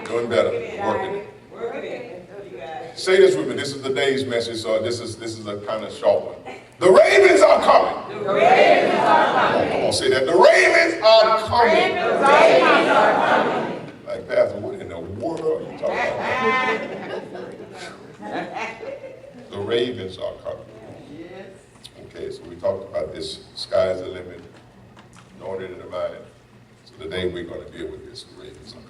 Doing better. Working it. Say this with me. This is the day's message, so this is a kind of short one. The ravens are coming. The ravens are coming. Come on, say that. The ravens are coming. The ravens are coming. Like, Pastor, what in the world are you talking about? The ravens are coming. Okay, so we talked about this. Sky's the limit. Anointed in the mind. So today we're going to deal with this. The ravens are coming.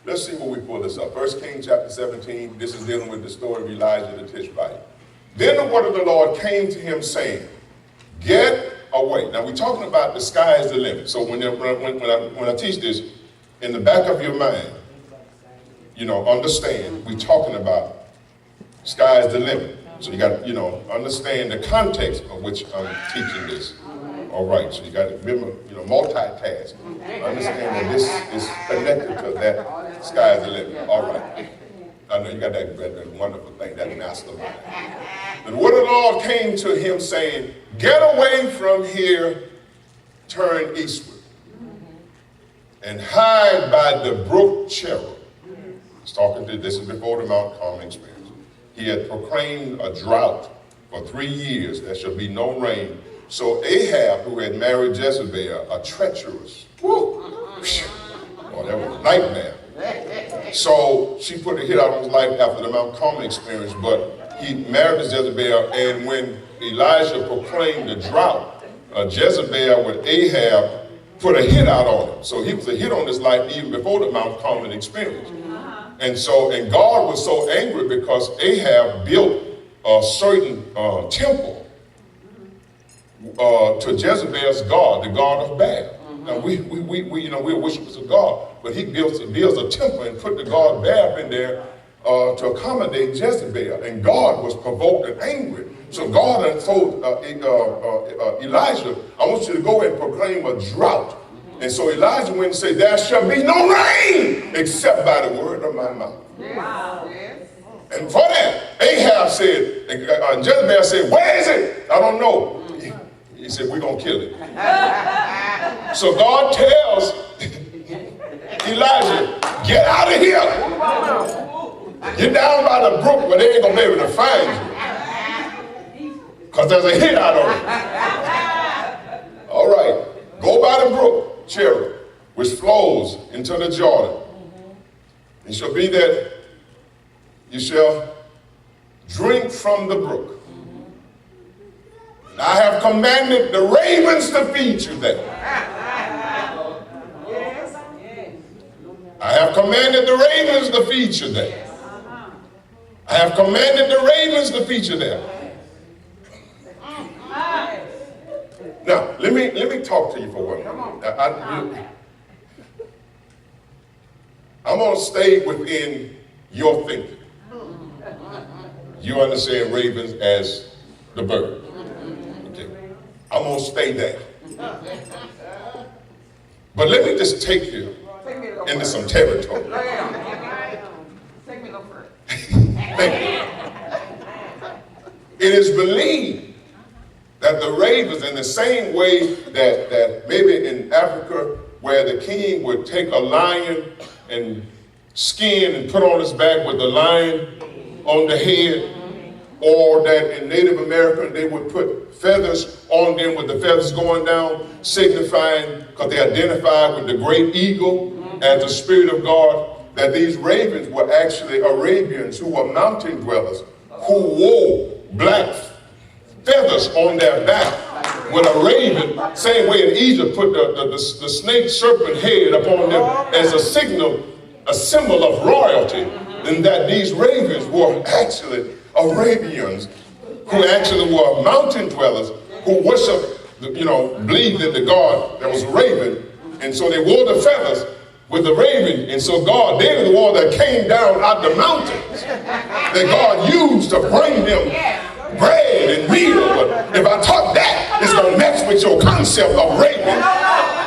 Let's see where we pull this up. 1 Kings chapter 17. This is dealing with the story of Elijah the Tishbite. Then the word of the Lord came to him saying, get away. Now we're talking about the sky is the limit. So when I teach this, in the back of your mind, understand we're talking about sky is the limit. So you got to, understand the context of which I'm teaching this. All right, so you got to remember, multitask. Understand that this is connected to that sky is the limit. All right. I know you got that wonderful thing, that mastermind. The word of the Lord came to him saying, get away from here, turn eastward, and hide by the brook Cherub. He's talking to, this is before the Mount Carmel experience. He had proclaimed a drought for 3 years. There shall be no rain. So Ahab, who had married Jezebel, a treacherous, that was a nightmare. So she put a hit out on his life after the Mount Carmel experience, but he married Jezebel, and when Elijah proclaimed the drought, Jezebel with Ahab put a hit out on him. So he was a hit on his life even before the Mount Carmel experience. And God was so angry because Ahab built a certain temple to Jezebel's god, the god of Baal. Now we're worshipers of God, but he builds a temple and put the god Baal in there to accommodate Jezebel, and God was provoked and angry. So God had told Elijah, I want you to go and proclaim a drought. And so Elijah went and said, there shall be no rain except by the word of my mouth. Wow. And for that, Ahab said, Jezebel said, where is it? I don't know. He said, we're going to kill it. So God tells Elijah, get out of here. Get down by the brook where they ain't going to be able to find you. Because there's a hit out on it. All right. Go by the brook, Cherub, which flows into the Jordan. It shall be that you shall drink from the brook. And I have commanded the ravens to feed you there. I have commanded the ravens to feed you there. I have commanded the ravens to feed you there. Now, let me talk to you for 1 minute. I'm going to stay within your thinking. You understand ravens as the bird. Okay. I'm going to stay there. But let me just take you into some territory. Take me a little further. Thank you. It is believed that the ravens, in the same way that maybe in Africa, where the king would take a lion and skin and put on his back with the lion on the head, or that in Native America they would put feathers on them with the feathers going down, signifying, because they identified with the great eagle as the spirit of God, that these ravens were actually Arabians who were mountain dwellers who wore black feathers on their back with a raven, same way in Egypt put the snake serpent head upon them as a symbol of royalty, and that these ravens were actually Arabians who actually were mountain dwellers who worshiped, believed in the God that was a raven, and so they wore the feathers with the raven, and so God, they were the one that came down out the mountains that God used to bring them bread and meal. But if I talk that, it's going to mess with your concept of raven.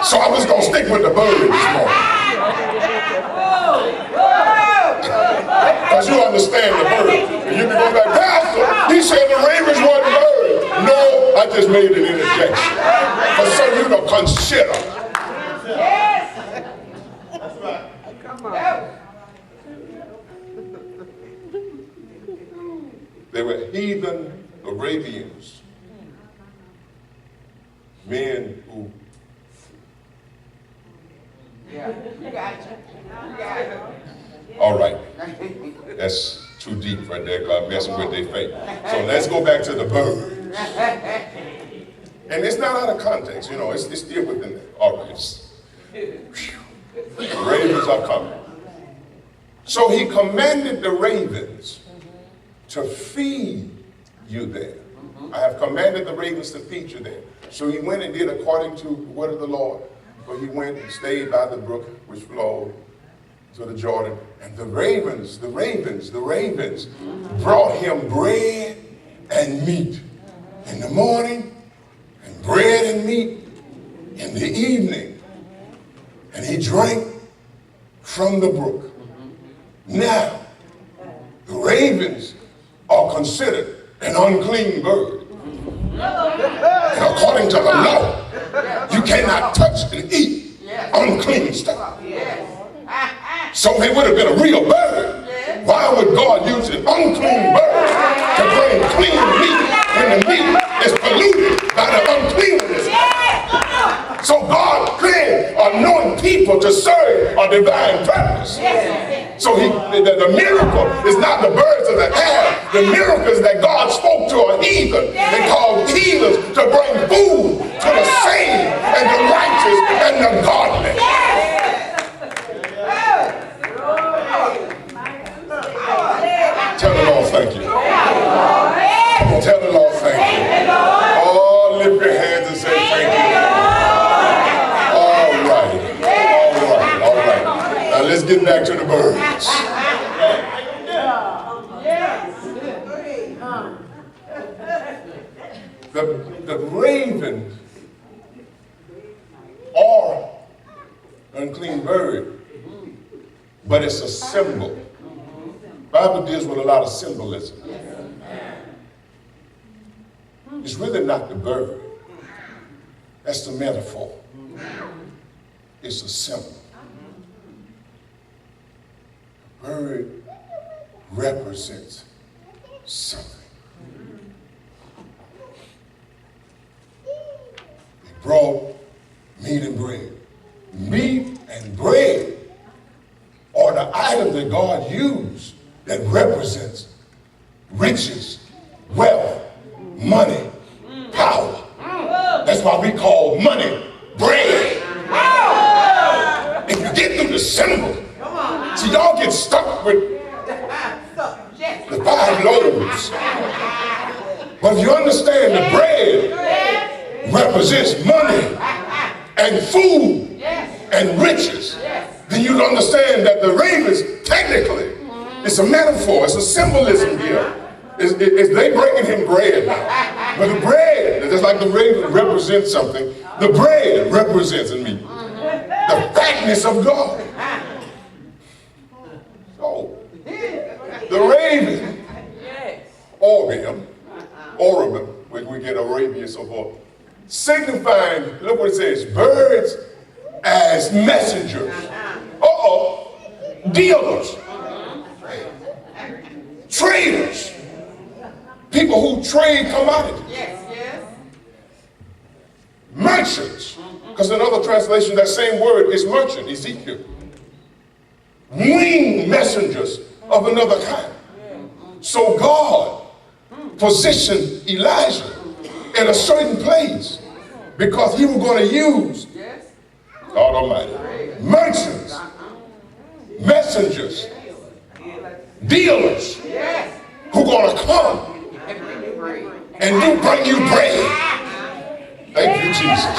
So I was going to stick with the bird this morning. Because you understand the bird. And you can go back, Pastor, he said the ravens were the bird. No, I just made an interjection. But so you to consider. They were heathen Arabians, men who all right, that's too deep right there because I'm messing with their faith. So let's go back to the birds. And it's not out of context, you know, it's still within there. All right. The ravens are coming. So he commanded the ravens to feed you there. I have commanded the ravens to feed you there. So he went and did according to the word of the Lord. But he went and stayed by the brook which flowed to the Jordan. And the ravens brought him bread and meat in the morning, and bread and meat in the evening. And he drank from the brook. Now, the ravens are considered an unclean bird. And according to the law, you cannot touch and eat unclean stuff. So it would have been a real bird. Why would God use an unclean bird to bring clean meat when the meat is polluted by the uncleanness? So God anointed people to serve a divine purpose. So the miracle is not the birds of the air. The miracle is that God spoke to a heathen and called heathens to bring food to the saved and the righteous and the godly. Tell the Lord thank you. Tell the Lord thank you. Oh, lift your hands and say thank you. All right. Now let's get back to the birds. The raven or unclean bird, but it's a symbol. The Bible deals with a lot of symbolism. It's really not the bird. That's the metaphor. It's a symbol. The bird represents something. He brought meat and bread. Meat and bread are the items that God used that represents riches, wealth, money, power. That's why we call money bread. If you get through the symbol, see, y'all get stuck with the 5 loaves. But if you understand the bread represents money and food and riches, then you understand that the ravens, technically, it's a metaphor, it's a symbolism here. It's they bringing him bread now. But the bread, just like the raven represents something, the bread represents in me the fatness of God. So, the raven, Oribim, which we get Arabia and so forth, signifying, look what it says, birds as messengers. Dealers, traders, people who trade commodities. Merchants, because in other translations that same word is merchant, Ezekiel. Winged messengers of another kind. So God positioned Elijah in a certain place because he was going to use, God Almighty, merchants, messengers, dealers who are going to come and bring you bread. Thank you, Jesus.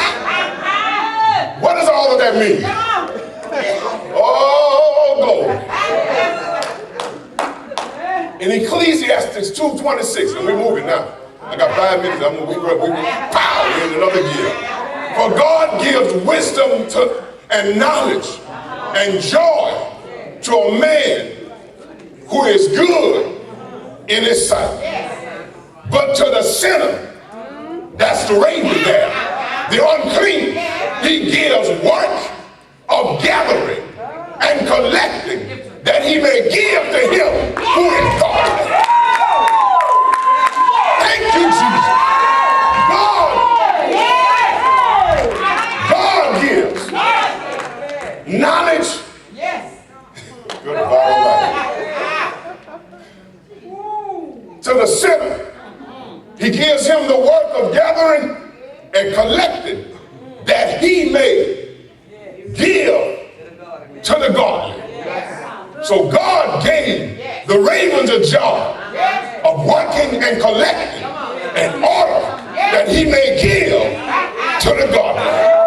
What does all of that mean? Oh, glory. In Ecclesiastes 2:26, and we're moving now. I got 5 minutes. I'm going to pow in another gear. For God gives wisdom and knowledge and joy to a man who is good in his sight. But to the sinner, that's the raven there, the unclean, he gives work of gathering and collecting, that he may give to him who is godly. Thank you, Jesus. God gives knowledge. Yes. Good bottom line. To the sinner. He gives him the work of gathering and collecting, that he may give to the godly. So God gave the ravens a job of working and collecting in order that he may give to the godly.